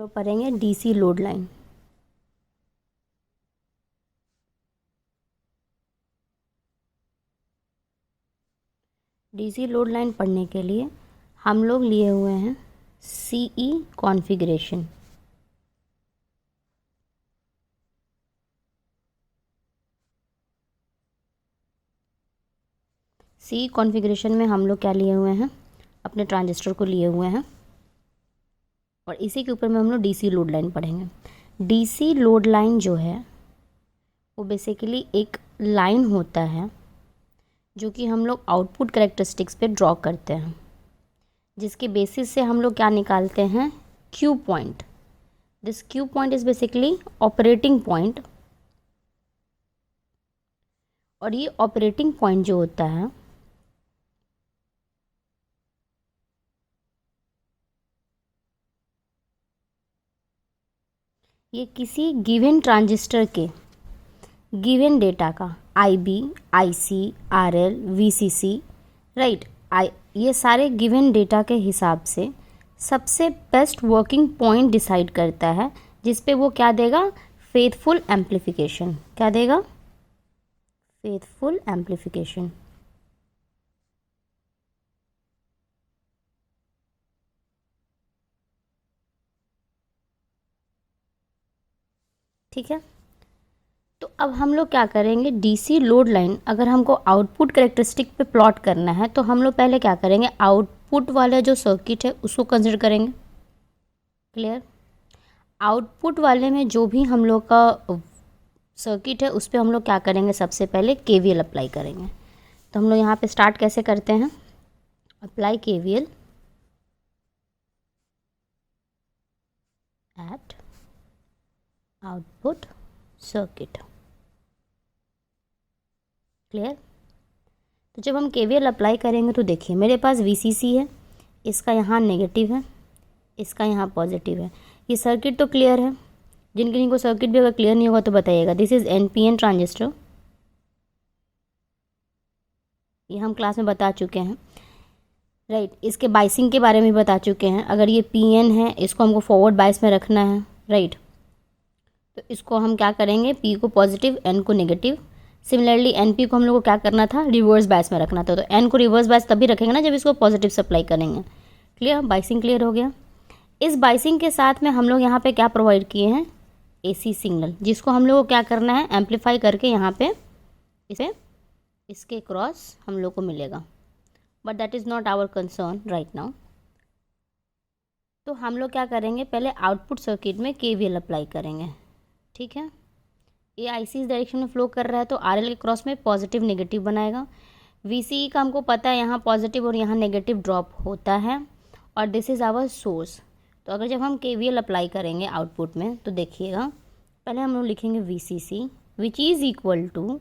लोग पढ़ेंगे DC load line. DC load line पढ़ने के लिए हम लोग लिए हुए हैं सीई कॉन्फ़िगरेशन। सीई कॉन्फ़िगरेशन में हम लोग क्या लिए हुए हैं, अपने ट्रांजिस्टर को लिए हुए हैं और इसी के ऊपर में हम लोग डीसी लोड लाइन पढ़ेंगे। डीसी लोड लाइन जो है वो बेसिकली एक लाइन होता है जो कि हम लोग आउटपुट कैरेक्टरिस्टिक्स पे ड्रॉ करते हैं, जिसके बेसिस से हम लोग क्या निकालते हैं, Q point. This Q point is basically operating point, और ये ऑपरेटिंग पॉइंट जो होता है ये किसी गिवन ट्रांजिस्टर के गिवन डेटा का IB, IC, RL, VCC, right, ये सारे गिवन डेटा के हिसाब से सबसे बेस्ट वर्किंग पॉइंट डिसाइड करता है, जिस पे वो क्या देगा, फेथफुल एम्प्लीफिकेशन। क्या देगा, फेथफुल एम्प्लीफिकेशन। ठीक है, तो अब हम लोग क्या करेंगे, डीसी लोड लाइन अगर हमको आउटपुट कैरेक्टरिस्टिक पे प्लॉट करना है तो हम लोग पहले क्या करेंगे, आउटपुट वाला जो सर्किट है उसको कंसिडर करेंगे। क्लियर, आउटपुट वाले में जो भी हम लोग का सर्किट है उस पर हम लोग क्या करेंगे, सबसे पहले केवीएल अप्लाई करेंगे। तो हम लोग यहाँ पे स्टार्ट कैसे करते हैं, apply KVL at output circuit. Clear, तो जब हम केवीएल अप्लाई करेंगे तो देखिए मेरे पास VCC है, इसका यहाँ नेगेटिव है, इसका यहाँ पॉजिटिव है। ये सर्किट तो क्लियर है, जिनके को सर्किट भी अगर क्लियर नहीं होगा तो बताइएगा। दिस इज़ NPN ट्रांजिस्टर, ये हम क्लास में बता चुके हैं, राइट। इसके बाइसिंग के बारे में बता चुके हैं। अगर ये PN है, इसको हमको फॉरवर्ड बाइस में रखना है, राइट। तो इसको हम क्या करेंगे, P को पॉजिटिव, N को नेगेटिव। सिमिलरली NP को हम लोग को क्या करना था, रिवर्स बायस में रखना था। तो N को रिवर्स बायस तभी रखेंगे ना जब इसको पॉजिटिव सप्लाई करेंगे। क्लियर, बाइसिंग क्लियर हो गया। इस बाइसिंग के साथ में हम लोग यहाँ पे क्या प्रोवाइड किए हैं, AC सिग्नल, जिसको हम लोग को क्या करना है, एम्पलीफाई करके यहाँ पे इसे इसके क्रॉस हम लोग को मिलेगा, but that is not our concern right now. तो हम लोग क्या करेंगे, पहले आउटपुट सर्किट में KVL अप्लाई करेंगे। ठीक है, ये IC इस डायरेक्शन में फ्लो कर रहा है तो RL के क्रॉस में पॉजिटिव नेगेटिव बनाएगा। VCE का हमको पता है यहाँ पॉजिटिव और यहाँ नेगेटिव ड्रॉप होता है, और दिस इज़ आवर सोर्स। तो अगर जब हम KVL अप्लाई करेंगे आउटपुट में तो देखिएगा, पहले हम लोग लिखेंगे VCC which is equal to,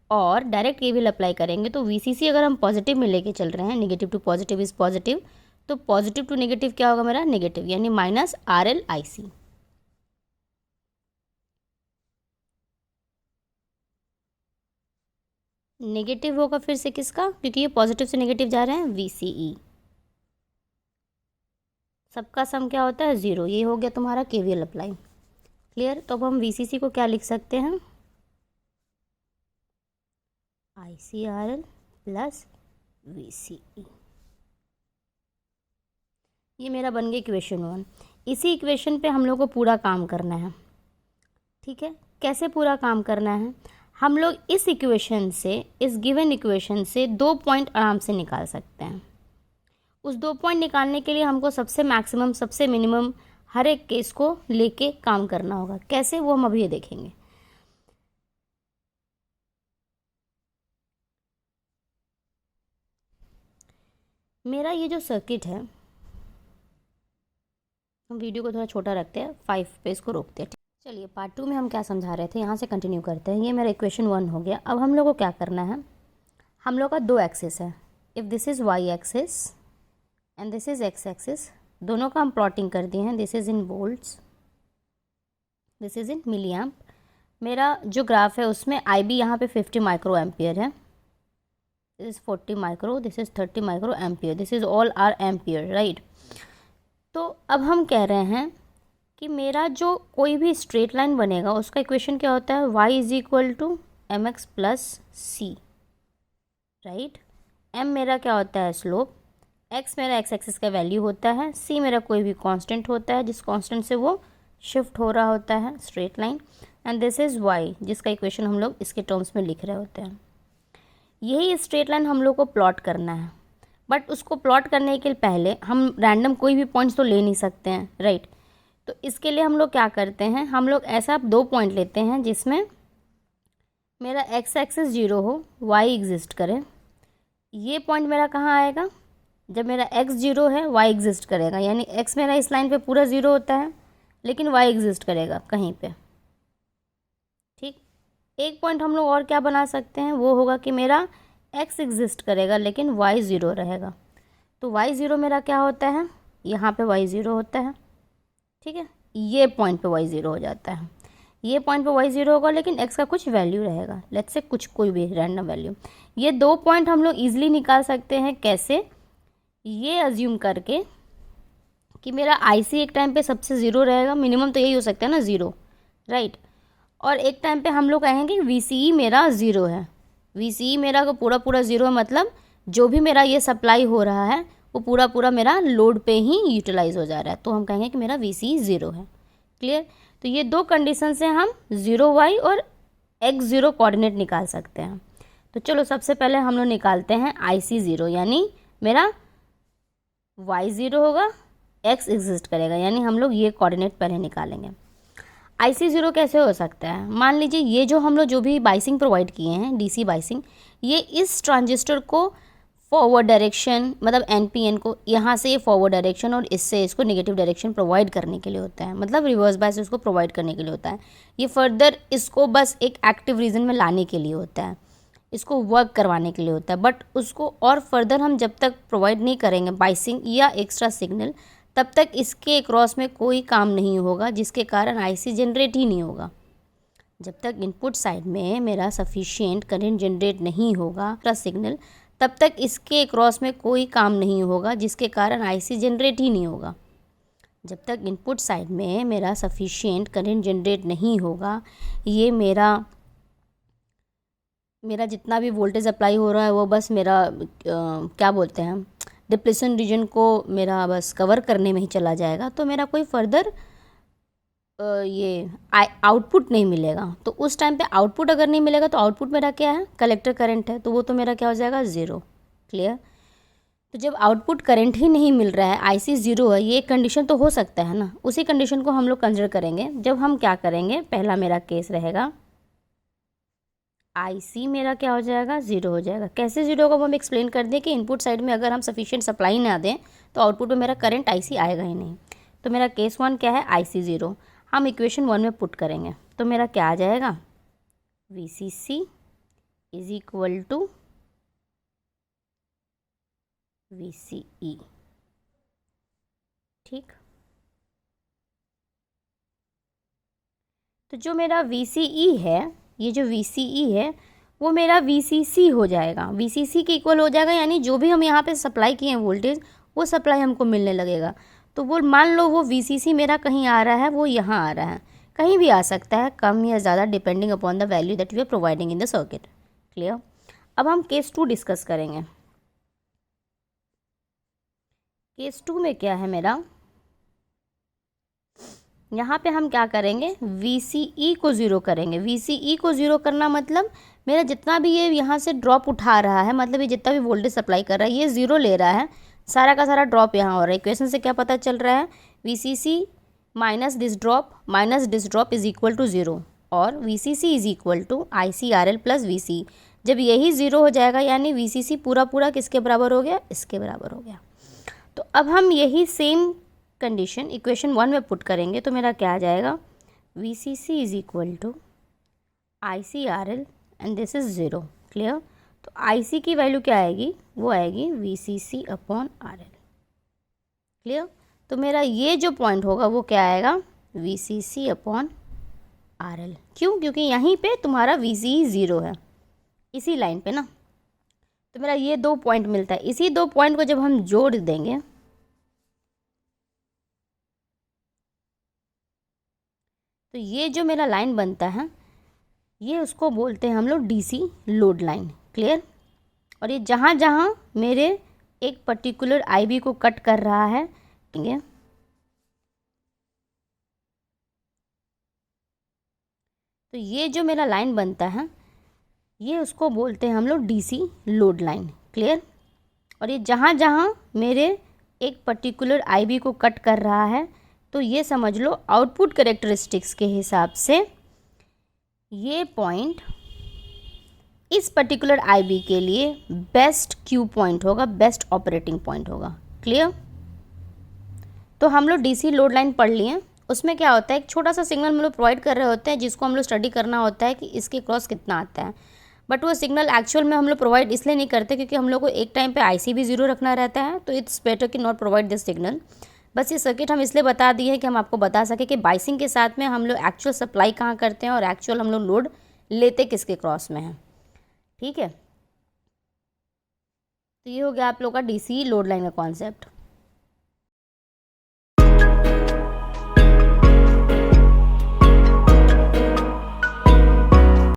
और डायरेक्ट KVL अप्लाई करेंगे तो VCC अगर हम पॉजिटिव में लेके चल रहे हैं, negative to positive is positive, तो पॉजिटिव टू नेगेटिव क्या होगा मेरा, नेगेटिव, यानी माइनस RL IC। नेगेटिव होगा फिर से किसका, क्योंकि ये पॉजिटिव से नेगेटिव जा रहे हैं, VCE। सबका सम क्या होता है, 0। ये हो गया तुम्हारा KVL अप्लाई। क्लियर, तो अब हम VCC को क्या लिख सकते हैं, ICRL प्लस VCE। ये मेरा बन गया इक्वेशन 1। इसी इक्वेशन पे हम लोग को पूरा काम करना है। ठीक है, कैसे पूरा काम करना है, हम लोग इस इक्वेशन से, इस गिवन इक्वेशन से 2 पॉइंट आराम से निकाल सकते हैं। उस 2 पॉइंट निकालने के लिए हमको सबसे मैक्सिमम, सबसे मिनिमम, हर एक केस को लेके काम करना होगा। कैसे, वो हम अभी ये देखेंगे। मेरा ये जो सर्किट है, हम वीडियो को थोड़ा छोटा रखते हैं, 5 पे इसको रोकते हैं। चलिए पार्ट 2 में हम क्या समझा रहे थे यहाँ से कंटिन्यू करते हैं। ये मेरा इक्वेशन 1 हो गया। अब हम लोग को क्या करना है, हम लोग का 2 एक्सिस है। If this is Y axis and this is X axis, दोनों का हम प्लॉटिंग कर दिए हैं। This is in volts, this is in milli amp. मेरा जो ग्राफ है उसमें IB यहाँ पे 50 माइक्रो एम्पियर है, this is 40 micro, this is 30 micro ampere, this is all are ampere, right. तो अब हम कह रहे हैं कि मेरा जो कोई भी स्ट्रेट लाइन बनेगा उसका इक्वेशन क्या होता है, y is equal to M X plus C, right. m मेरा क्या होता है, स्लोप, x मेरा x एक्सिस का वैल्यू होता है, c मेरा कोई भी कांस्टेंट होता है जिस कांस्टेंट से वो शिफ्ट हो रहा होता है straight line, and this is y जिसका इक्वेशन हम लोग इसके टर्म्स में लिख रहे होते हैं। यही स्ट्रेट लाइन हम लोग को प्लॉट करना है, बट उसको प्लॉट करने के पहले हम रैंडम कोई भी पॉइंट्स तो ले नहीं सकते हैं, राइट। तो इसके लिए हम लोग क्या करते हैं, हम लोग ऐसा 2 पॉइंट लेते हैं जिसमें मेरा x एक्सिस 0 हो, y एग्जिस्ट करे। ये पॉइंट मेरा कहाँ आएगा, जब मेरा x 0 है y एग्जिस्ट करेगा, यानी x मेरा इस लाइन पे पूरा 0 होता है लेकिन y एग्जिस्ट करेगा कहीं पे, ठीक। एक पॉइंट हम लोग और क्या बना सकते हैं, वो होगा कि मेरा x एग्जिस्ट करेगा लेकिन y 0 रहेगा। तो y 0 मेरा क्या होता है, यहाँ पे y 0 होता है, ठीक है। ये पॉइंट पे y 0 हो जाता है, ये पॉइंट पे y 0 होगा लेकिन x का कुछ वैल्यू रहेगा, लेट्स से कुछ कोई भी रैंडम वैल्यू। ये 2 पॉइंट हम लोग ईजिली निकाल सकते हैं, कैसे, ये अज्यूम करके कि मेरा IC एक टाइम पे सबसे 0 रहेगा, मिनिमम तो यही हो सकता है ना 0, राइट। और एक टाइम पे हम लोग कहेंगे कि VCE मेरा 0 है, VCE मेरा को पूरा पूरा 0 है, मतलब जो भी मेरा ये सप्लाई हो रहा है वो पूरा पूरा मेरा लोड पे ही यूटिलाइज हो जा रहा है, तो हम कहेंगे कि मेरा VCE 0 है, क्लियर। तो ये 2 कंडीशन से हम 0y और x0 कोऑर्डिनेट निकाल सकते हैं। तो चलो सबसे पहले हम लोग निकालते हैं IC 0, यानी मेरा y 0 होगा, x एग्जिस्ट करेगा, यानी हम लोग ये कोऑर्डिनेट पहले निकालेंगे। IC 0 कैसे हो सकता है, मान लीजिए ये जो हम लोग जो भी बाइसिंग प्रोवाइड किए हैं, DC बाइसिंग, ये इस ट्रांजिस्टर को फॉरवर्ड डायरेक्शन, मतलब NPN को यहाँ से फॉरवर्ड डायरेक्शन और इससे इसको नेगेटिव डायरेक्शन प्रोवाइड करने के लिए होता है, मतलब रिवर्स बायस उसको प्रोवाइड करने के लिए होता है। ये फर्दर इसको बस एक एक्टिव रीजन में लाने के लिए होता है, इसको वर्क करवाने के लिए होता है, बट उसको और फर्दर हम जब तक प्रोवाइड नहीं करेंगे बाइसिंग या एक्स्ट्रा सिग्नल, तब तक इसके क्रॉस में कोई काम नहीं होगा, जिसके कारण IC जनरेट ही नहीं होगा। जब तक इनपुट साइड में मेरा सफिशिएंट करंट जनरेट नहीं होगा एक्स्ट्रा सिग्नल, तब तक इसके क्रॉस में कोई काम नहीं होगा, जिसके कारण IC जनरेट ही नहीं होगा। जब तक इनपुट साइड में मेरा सफिशिएंट करंट जनरेट नहीं होगा, ये मेरा जितना भी वोल्टेज अप्लाई हो रहा है वो बस मेरा क्या बोलते हैं, डिप्लेशन रीजन को मेरा बस कवर करने में ही चला जाएगा, तो मेरा कोई फर्दर ये आउटपुट नहीं मिलेगा। तो उस टाइम पे आउटपुट अगर नहीं मिलेगा तो आउटपुट मेरा क्या है, कलेक्टर करंट है, तो वो तो मेरा क्या हो जाएगा, 0, क्लियर। तो जब आउटपुट करंट ही नहीं मिल रहा है, IC 0 है, ये एक कंडीशन तो हो सकता है ना, उसी कंडीशन को हम लोग कंसिडर करेंगे। जब हम क्या करेंगे, पहला मेरा केस रहेगा IC मेरा क्या हो जाएगा, 0 हो जाएगा। कैसे 0 होगा वो हम एक्सप्लेन कर दें कि इनपुट साइड में अगर हम सफिशिएंट सप्लाई ना दें तो आउटपुट में मेरा करंट IC आएगा ही नहीं। तो मेरा केस 1 क्या है, IC 0, हम इक्वेशन 1 में पुट करेंगे तो मेरा क्या आ जाएगा, VCC is equal to VCE, ठीक। तो जो मेरा VCE है, ये जो VCE है वो मेरा VCC हो जाएगा, VCC के इक्वल हो जाएगा, यानी जो भी हम यहाँ पे सप्लाई किए हैं वोल्टेज, वो सप्लाई हमको मिलने लगेगा। तो वो मान लो वो VCC मेरा कहीं आ रहा है, वो यहाँ आ रहा है, कहीं भी आ सकता है, कम या ज़्यादा, depending upon the value that we are providing in the circuit, clear. अब हम केस 2 डिस्कस करेंगे। केस 2 में क्या है मेरा, यहाँ पे हम क्या करेंगे, VCE को 0 करेंगे। VCE को 0 करना मतलब मेरा जितना भी ये यहाँ से ड्रॉप उठा रहा है, मतलब ये जितना भी वोल्टेज सप्लाई कर रहा है, ये 0 ले रहा है, सारा का सारा ड्रॉप यहाँ हो रहा है। इक्वेशन से क्या पता चल रहा है, VCC minus this drop is equal to 0, और VCC is equal to ICRL plus VCE। जब यही 0 हो जाएगा, यानी VCC पूरा पूरा किसके बराबर हो गया, इसके बराबर हो गया। तो अब हम यही सेम कंडीशन इक्वेशन 1 में पुट करेंगे तो मेरा क्या आ जाएगा, VCC is equal to ICRL and this is 0, clear. तो IC की वैल्यू क्या आएगी, वो आएगी VCC अपॉन RL, क्लियर। तो मेरा ये जो पॉइंट होगा वो क्या आएगा, VCC अपॉन RL। क्यों, क्योंकि यहीं पे तुम्हारा VCE 0 है, इसी लाइन पे ना। तो मेरा ये 2 पॉइंट मिलता है, इसी 2 पॉइंट को जब हम जोड़ देंगे तो ये जो मेरा लाइन बनता है ये उसको बोलते हैं हम लोग डीसी लोड लाइन। क्लियर। और ये जहाँ जहाँ मेरे एक पर्टिकुलर आईबी को कट कर रहा है, ठीक है, तो ये जो मेरा लाइन बनता है ये उसको बोलते हैं हम लोग डीसी लोड लाइन। क्लियर। और ये जहाँ जहाँ मेरे एक पर्टिकुलर आईबी को कट कर रहा है, तो ये समझ लो आउटपुट कैरेक्टरिस्टिक्स के हिसाब से ये पॉइंट इस पर्टिकुलर आईबी के लिए बेस्ट क्यू पॉइंट होगा, बेस्ट ऑपरेटिंग पॉइंट होगा। क्लियर। तो हम लोग डीसी लोड लाइन पढ़ लिए। उसमें क्या होता है, एक छोटा सा सिग्नल हम लोग प्रोवाइड कर रहे होते हैं जिसको हम लोग स्टडी करना होता है कि इसके क्रॉस कितना आता है। बट वो सिग्नल एक्चुअल में हम लोग प्रोवाइड इसलिए नहीं करते क्योंकि हम लोग को एक टाइम पे आईसी भी ज़ीरो रखना रहता है, तो इट्स बेटर कि नॉट प्रोवाइड दिस सिग्नल। बस ये सर्किट हम इसलिए बता दिए हैं कि हम आपको बता सकें कि बाइसिंग के साथ में हम लोग एक्चुअल सप्लाई कहाँ करते हैं और एक्चुअल हम लोग लोड लेते किसके क्रॉस में हैं। ठीक है। तो ये हो गया आप लोग का डीसी लोड लाइन का कॉन्सेप्ट।